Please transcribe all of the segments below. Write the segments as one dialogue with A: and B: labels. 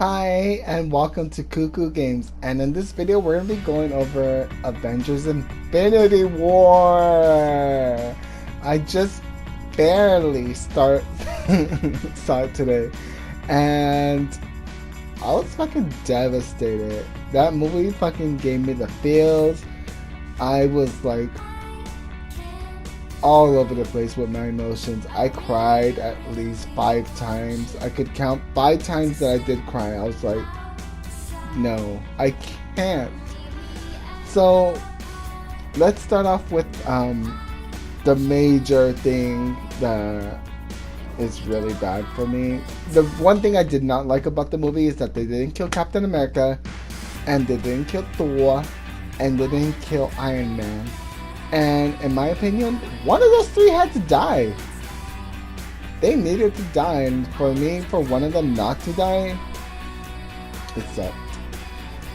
A: Hi and welcome to Cuckoo Games, and in this video we're going to be going over Avengers Infinity War. I just barely saw it today and I was fucking devastated. That movie fucking gave me the feels. I was like all over the place with my emotions. I cried at least 5 times. I could count 5 times that I did cry. I was like, no, I can't. So let's start off with the major thing that is really bad for me. The one thing I did not like about the movie is that they didn't kill Captain America, and they didn't kill Thor, and they didn't kill Iron Man. And in my opinion, one of those 3 had to die. They needed to die, and for me, for one of them not to die, it sucked.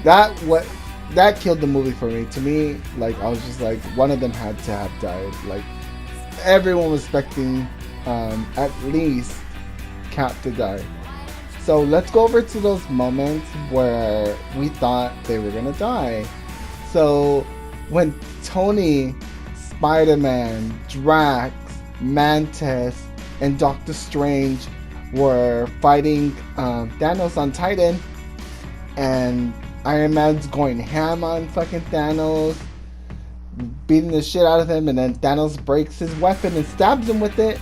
A: That killed the movie for me. To me, like, I was just like, one of them had to have died. Like, everyone was expecting at least Cap to die. So let's go over to those moments where we thought they were gonna die. So when Tony, Spider-Man, Drax, Mantis, and Doctor Strange were fighting Thanos on Titan, and Iron Man's going ham on fucking Thanos, beating the shit out of him, and then Thanos breaks his weapon and stabs him with it.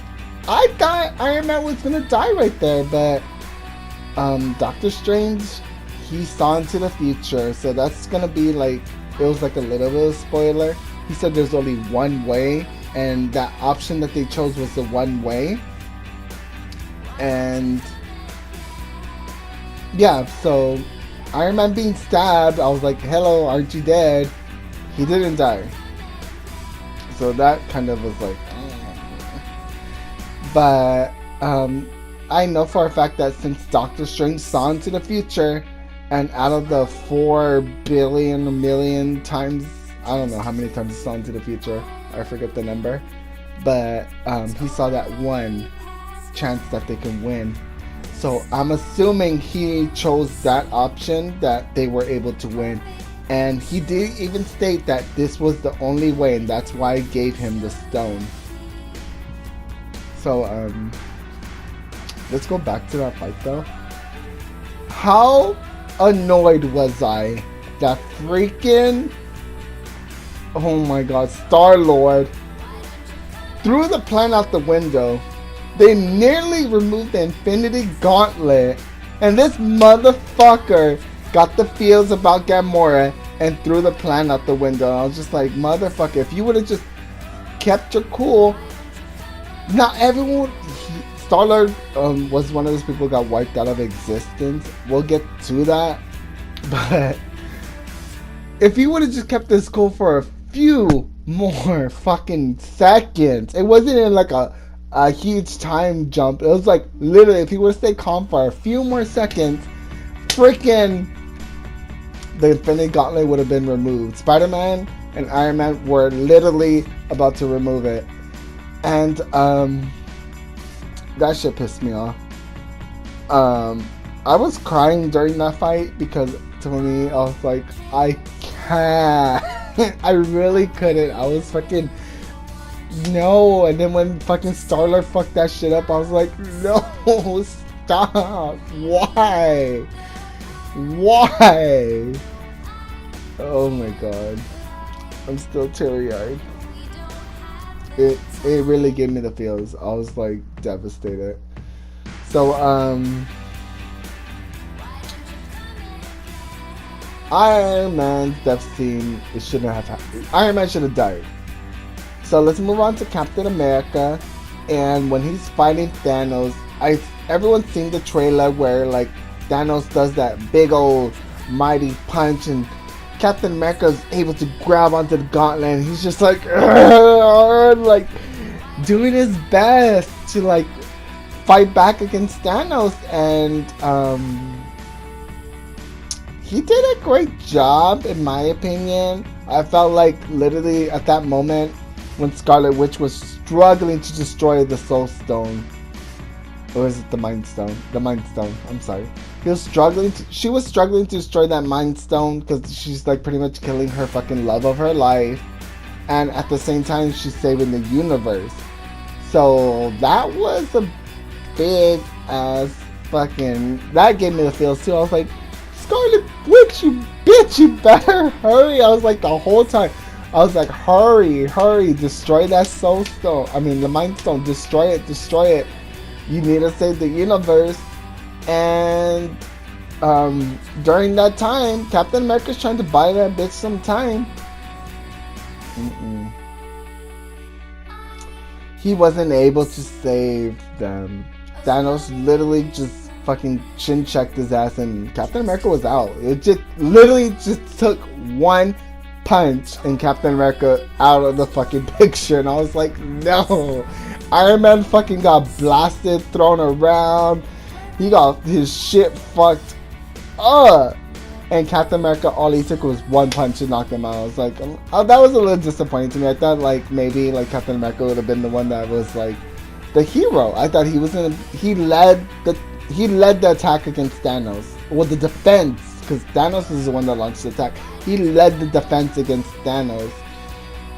A: I thought Iron Man was gonna die right there, but Doctor Strange, he saw into the future, so that's gonna be like, it was like a little bit of a spoiler. He said there's only one way, and that option that they chose was the one way. And yeah, so Iron Man being stabbed, I was like, hello, aren't you dead? He didn't die. So that kind of was like, but I know for a fact that since Doctor Strange saw into the future, and out of the 4 billion million times, I don't know how many times he saw into the future, I forget the number, but he saw that one chance that they can win. So I'm assuming he chose that option that they were able to win, and he did even state that this was the only way, and that's why I gave him the stone. So let's go back to that fight though. How annoyed was I that freaking, oh my god, Star-Lord threw the plan out the window. They nearly removed the Infinity Gauntlet, and this motherfucker got the feels about Gamora and threw the plan out the window. I was just like, motherfucker, if you would have just kept your cool. Not everyone, Star-Lord was one of those people who got wiped out of existence. We'll get to that. But if he would have just kept this cool for a few more fucking seconds, it wasn't in like a huge time jump. It was like literally, if he would have stayed calm for a few more seconds, freaking the Infinity Gauntlet would have been removed. Spider-Man and Iron Man were literally about to remove it. And that shit pissed me off. I was crying during that fight because to me, I was like, I can't. I really couldn't. I was fucking, no. And then when fucking Star-Lord fucked that shit up, I was like, no, stop. Why? Why? Oh my god. I'm still teary-eyed. It really gave me the feels. I was like devastated. So Iron Man's death scene, it shouldn't have happened. Iron Man should have died. So let's move on to Captain America, and when he's fighting Thanos, everyone's seen the trailer where like Thanos does that big old mighty punch, and Captain America's able to grab onto the gauntlet, and he's just like doing his best to like fight back against Thanos, and he did a great job in my opinion. I felt like literally at that moment when Scarlet Witch was struggling to destroy the Soul Stone, or is it the Mind Stone? The Mind Stone, I'm sorry. She was struggling to destroy that Mind Stone because she's like pretty much killing her fucking love of her life, and at the same time she's saving the universe. So that was a big ass fucking. That gave me the feels too. I was like, Scarlet Witch, you bitch, you better hurry. I was like the whole time. I was like, hurry, destroy that Soul Stone. I mean, the Mind Stone, destroy it. You need to save the universe. And during that time, Captain America's trying to buy that bitch some time. He wasn't able to save them. Thanos literally just fucking chin checked his ass, and Captain America was out. It just literally just took one punch and Captain America out of the fucking picture, and I was like, no. Iron Man fucking got blasted, thrown around. He got his shit fucked up. And Captain America, all he took was one punch to knock him out. I was like, that was a little disappointing to me. I thought like maybe like Captain America would have been the one that was like the hero. I thought he was gonna. He led the attack against Thanos. Well, the defense, because Thanos is the one that launched the attack. He led the defense against Thanos,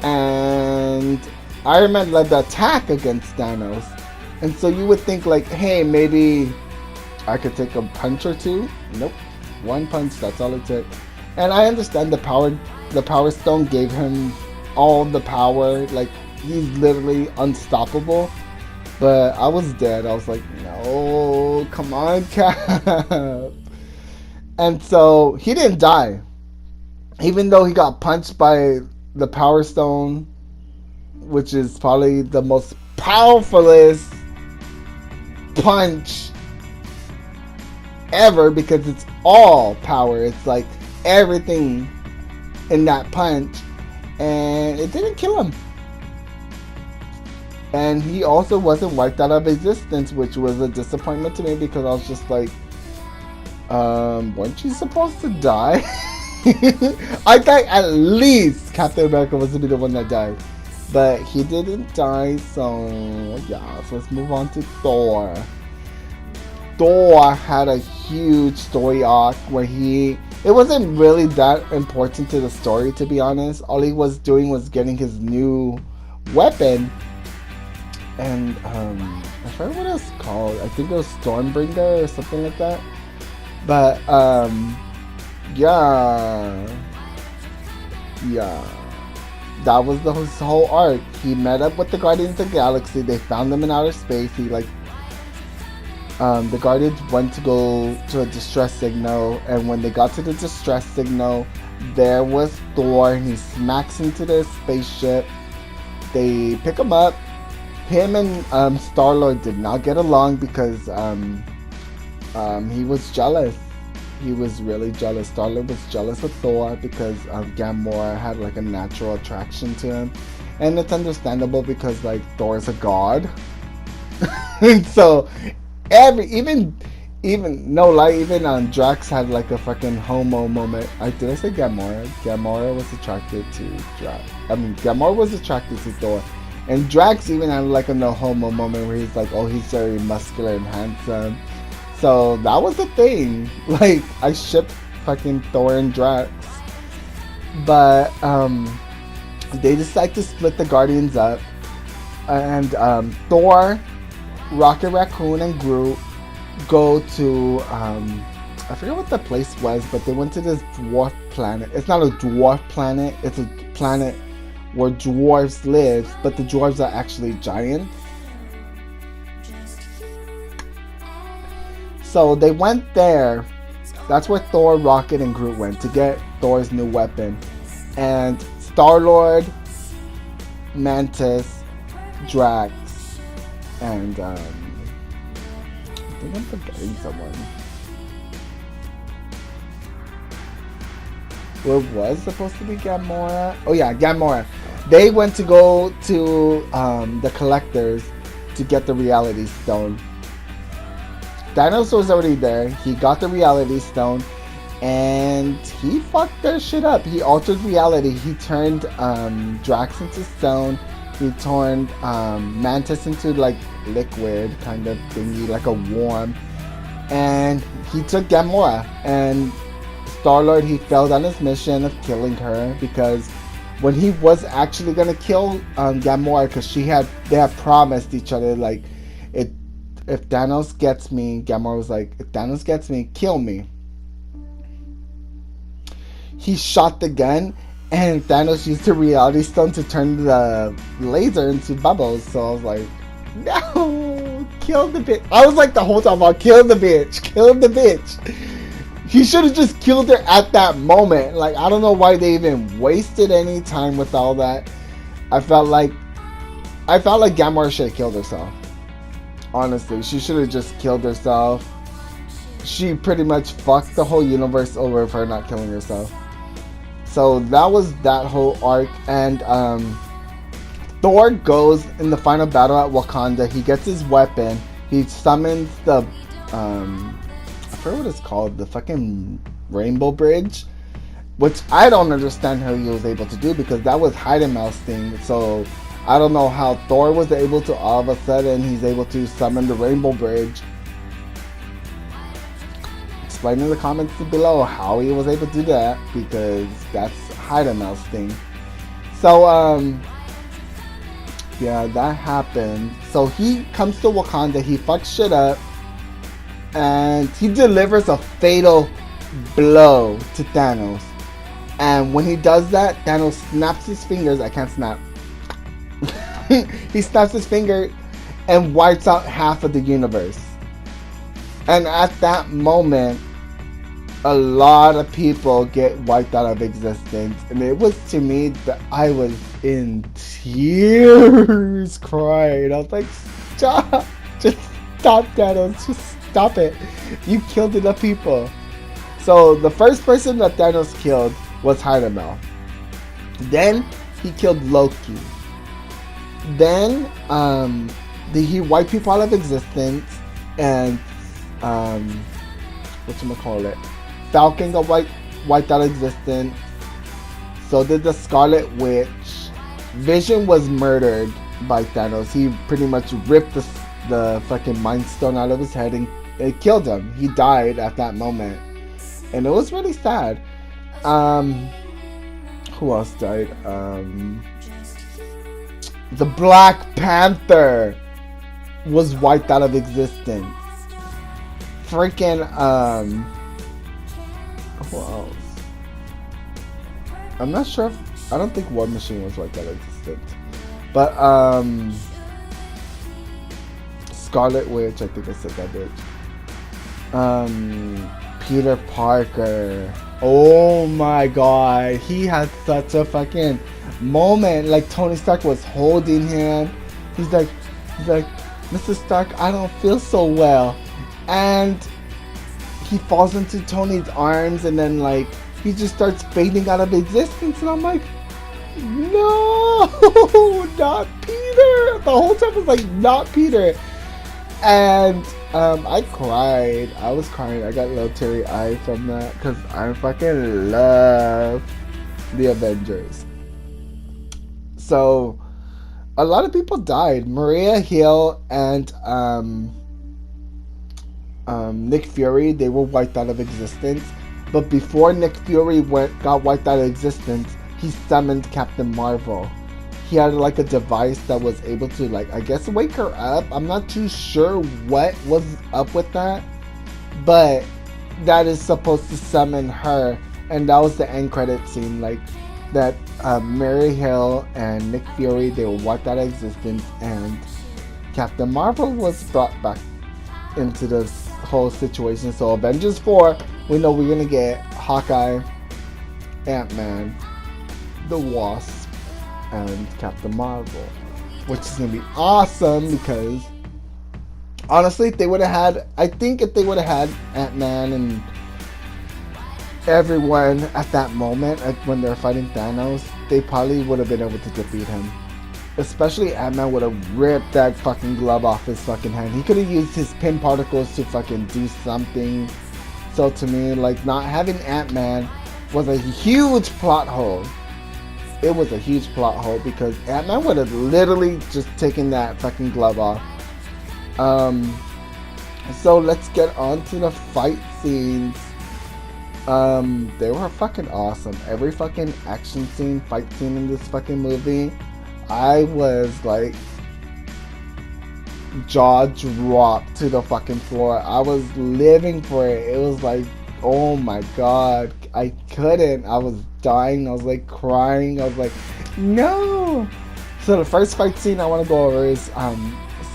A: and Iron Man led the attack against Thanos. And so you would think like, hey, maybe I could take a punch or two. Nope. One punch, that's all it took. And I understand the power stone gave him all the power. Like, he's literally unstoppable. But I was dead. I was like, no, come on, Cap. And so he didn't die. Even though he got punched by the power stone, which is probably the most powerfulest punch ever, because it's all power. It's like everything in that punch, and it didn't kill him. And he also wasn't wiped out of existence, which was a disappointment to me, because I was just like, weren't you supposed to die? I thought at least Captain America was to be the one that died, but he didn't die. So yeah, so let's move on to Thor. Thor had a huge story arc where it wasn't really that important to the story, to be honest. All he was doing was getting his new weapon, and I forgot what it was called. I think it was Stormbringer or something like that. But yeah, that was his whole arc. He met up with the Guardians of the Galaxy. They found them in outer space. The Guardians went to go to a distress signal, and when they got to the distress signal, there was Thor, and he smacks into their spaceship. They pick him up. Him and Star-Lord did not get along because he was jealous. He was really jealous. Star-Lord was jealous of Thor because Gamora had like a natural attraction to him, and it's understandable because like Thor is a god, and so. Even Drax had like a fucking homo moment. Did I say Gamora? Gamora was attracted to Drax. Gamora was attracted to Thor. And Drax even had like a no homo moment where he's like, oh, he's very muscular and handsome. So that was the thing. Like, I shipped fucking Thor and Drax. But they decide to split the Guardians up. And Thor, Rocket Raccoon, and Groot go to I forget what the place was, but they went to this dwarf planet. It's not a dwarf planet, it's a planet where dwarves live, but the dwarves are actually giants. So they went there. That's where Thor, Rocket, and Groot went to get Thor's new weapon. And Star-Lord, Mantis, Drax, and I think I'm forgetting someone. Where was supposed to be Gamora? Oh yeah, Gamora. They went to go to the Collectors to get the Reality Stone. Thanos was already there. He got the Reality Stone, and he fucked their shit up. He altered reality. He turned Drax into stone. He turned Mantis into like liquid kind of thingy, like a worm. and he took Gamora. And Star-Lord, he failed on his mission of killing her, because when he was actually gonna kill Gamora, because they had promised each other, like, if Thanos gets me, Gamora was like, if Thanos gets me, kill me. He shot the gun, and Thanos used the reality stone to turn the laser into bubbles. So I was like, no, kill the bitch. I was like the whole time, I'll kill the bitch, kill the bitch. He should have just killed her at that moment. Like, I don't know why they even wasted any time with all that. I felt like Gamora should have killed herself. Honestly, she should have just killed herself. She pretty much fucked the whole universe over for not killing herself. So that was that whole arc. And Thor goes in the final battle at Wakanda. He gets his weapon. He summons the I forget what it's called, the fucking Rainbow Bridge, which I don't understand how he was able to do, because that was Hiiiee's thing. So I don't know how Thor was able to all of a sudden he's able to summon the Rainbow Bridge. Explain in the comments below how he was able to do that, because that's Hiiiee's thing. So yeah, that happened. So he comes to Wakanda, he fucks shit up, and he delivers a fatal blow to Thanos. And when he does that, Thanos snaps his fingers. I can't snap. He snaps his finger and wipes out half of the universe. And at that moment, a lot of people get wiped out of existence. And it was, to me, that I was in tears, crying. I was like, stop. Just stop, Thanos. Just stop it. You killed enough people. So the first person that Thanos killed was Hiiieee. Then he killed Loki. Then he wiped people out of existence, and whatchamacallit, Falcon got wiped out of existence. So did the Scarlet Witch. Vision was murdered by Thanos. He pretty much ripped the fucking Mind Stone out of his head, and it killed him. He died at that moment, and it was really sad. Who else died? The Black Panther was wiped out of existence. Freaking who else? I'm not sure if, I don't think War Machine was wiped out of existence. But Scarlet Witch, I think I said that bitch. Peter Parker. Oh my god, he had such a fucking moment. Like, Tony Stark was holding him. He's like, Mr. Stark, I don't feel so well. And he falls into Tony's arms, and then like he just starts fading out of existence. And I'm like, no, not Peter. The whole time I was like, not Peter. And I cried. I was crying. I got a little teary eye from that, because I fucking love the Avengers. So a lot of people died. Maria Hill and Nick Fury, they were wiped out of existence. But before Nick Fury got wiped out of existence, he summoned Captain Marvel. He had like a device that was able to, like, I guess, wake her up. I'm not too sure what was up with that, but that is supposed to summon her. And that was the end credit scene, like that. Mary Hill and Nick Fury, they were wiped out of existence, and Captain Marvel was brought back into this whole situation. So Avengers 4, we know we're gonna get Hawkeye, Ant-Man, the Wasp, and Captain Marvel, which is gonna be awesome, because honestly, if they would have had, I think if they would have had Ant-Man and everyone at that moment, when they're fighting Thanos, they probably would have been able to defeat him. Especially Ant-Man would have ripped that fucking glove off his fucking hand. He could have used his pin particles to fucking do something. So to me, like, not having Ant-Man was a huge plot hole. It was a huge plot hole, because Ant-Man would have literally just taken that fucking glove off. So let's get on to the fight scenes. They were fucking awesome. Every fucking action scene, fight scene in this fucking movie, I was like jaw dropped to the fucking floor. I was living for it. It was like, oh my god, I couldn't. I was dying. I was like crying. I was like, no. So the first fight scene I want to go over is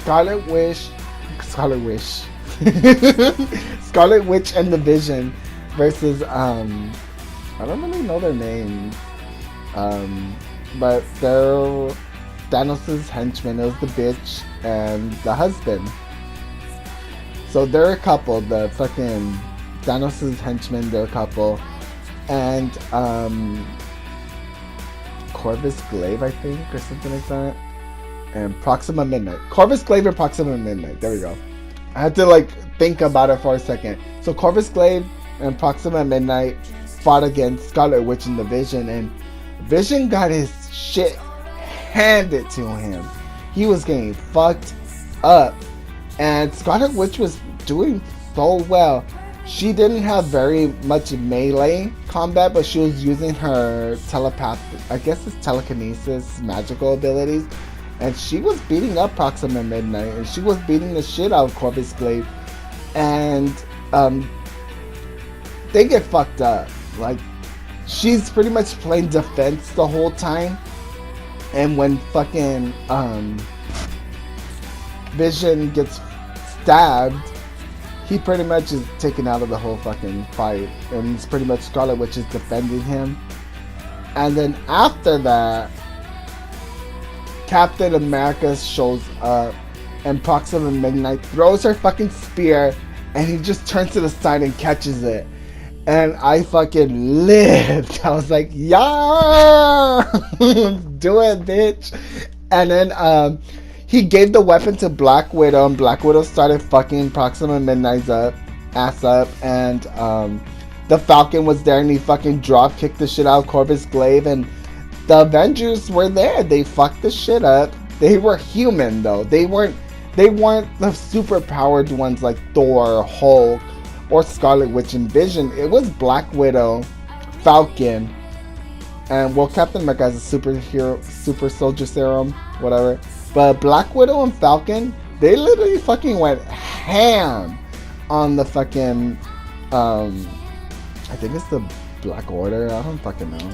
A: Scarlet Witch, Scarlet Witch and the Vision versus I don't really know their names, but they're Thanos' henchmen. It was the bitch and the husband. So they're a couple. The fucking Thanos' henchmen, they're a couple, and Corvus Glaive, I think, or something like that, and Proxima Midnight. Corvus Glaive and Proxima Midnight. There we go. I had to like think about it for a second. So Corvus Glaive and Proxima Midnight fought against Scarlet Witch and the Vision, and Vision got his shit handed to him. He was getting fucked up, and Scarlet Witch was doing so well. She didn't have very much melee combat, but she was using her I guess it's telekinesis, magical abilities, and she was beating up Proxima Midnight, and she was beating the shit out of Corvus Glaive, and they get fucked up. Like, she's pretty much playing defense the whole time, and when fucking Vision gets stabbed, he pretty much is taken out of the whole fucking fight, and it's pretty much Scarlet Witch is defending him. And then after that, Captain America shows up, and Proxima Midnight throws her fucking spear, and he just turns to the side and catches it. And I fucking lived. I was like, yeah, do it, bitch. And then he gave the weapon to Black Widow, and Black Widow started fucking Proxima Midnight's ass up, and the Falcon was there, and he fucking drop kicked the shit out of Corvus Glaive, and the Avengers were there. They fucked the shit up. They were human though. They weren't the super powered ones like Thor, Hulk, or Scarlet Witch and Vision. It was Black Widow, Falcon, and well, Captain America has a super soldier serum, whatever. But Black Widow and Falcon, they literally fucking went ham on the fucking, I think it's the Black Order. I don't fucking know.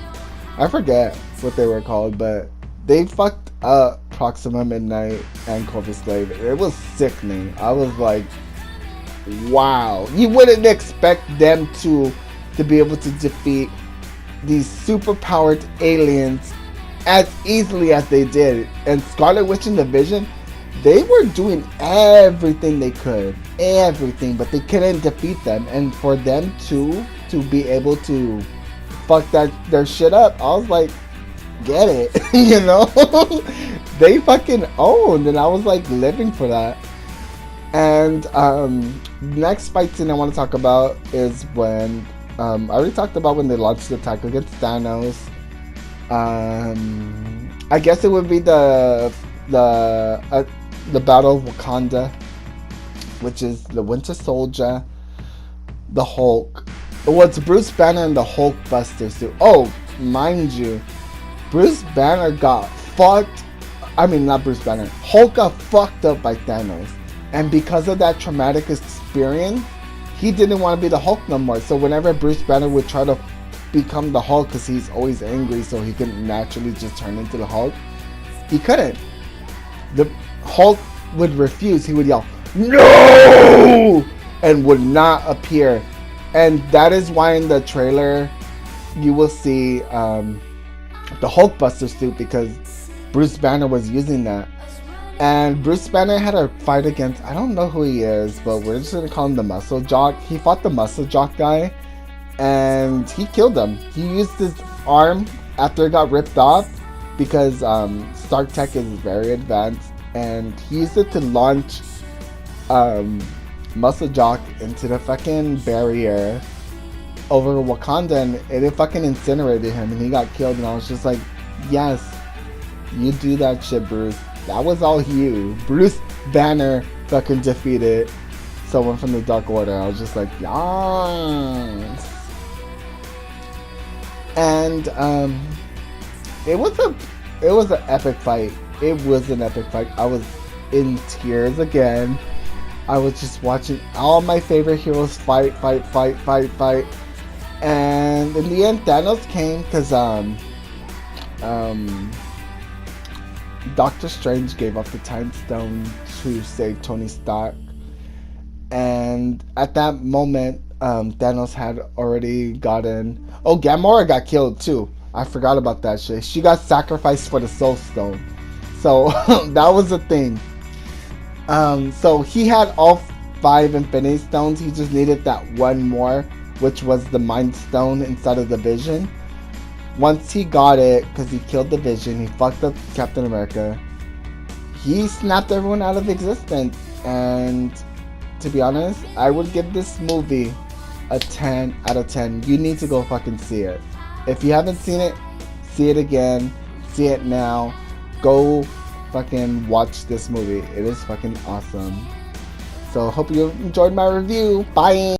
A: I forget what they were called, but they fucked up Proxima Midnight and Corvus Glaive. It was sickening. I was like, wow. You wouldn't expect them to be able to defeat these super powered aliens as easily as they did. And Scarlet Witch and the Vision, they were doing everything they could, but they couldn't defeat them. And for them to be able to fuck their shit up, I was like, get it. You know, they fucking owned, and I was like living for that. And next fight scene I want to talk about is when I already talked about when they launched the attack against Thanos. I guess it would be the Battle of Wakanda, which is the Winter Soldier, the Hulk. Well, it's Bruce Banner and the Hulk Busters too. Oh, mind you, Bruce Banner got fucked. I mean, not Bruce Banner. Hulk got fucked up by Thanos, and because of that traumatic experience, he didn't want to be the Hulk no more. So whenever Bruce Banner would try to become the Hulk, because he's always angry, so he can naturally just turn into the Hulk, he couldn't. The Hulk would refuse. He would yell, "No!" and would not appear. And that is why in the trailer you will see the Hulk Buster suit, because Bruce Banner was using that. And Bruce Banner had a fight against, I don't know who he is, but we're just gonna call him the Muscle Jock. He fought the Muscle Jock guy, and he killed him. He used his arm after it got ripped off, because Stark Tech is very advanced, and he used it to launch Muscle Jock into the fucking barrier over Wakanda, and it fucking incinerated him, and he got killed. And I was just like, yes, you do that shit, Bruce. That was all you. Bruce Banner fucking defeated someone from the Dark Order. I was just like, yes. And it was an epic fight. It was an epic fight. I was in tears again. I was just watching all my favorite heroes fight. And in the end, Thanos came because Doctor Strange gave up the Time Stone to save Tony Stark. And at that moment, Thanos had already gotten... Oh, Gamora got killed too. I forgot about that shit. She got sacrificed for the Soul Stone. So, that was a thing. So he had all 5 Infinity Stones. He just needed that one more, which was the Mind Stone inside of the Vision. Once he got it, because he killed the Vision, he fucked up Captain America. He snapped everyone out of existence. And to be honest, I would give this movie a 10 out of 10. You need to go fucking see it. If you haven't seen it, see it again. See it now. Go fucking watch this movie. It is fucking awesome. So hope you enjoyed my review. Bye.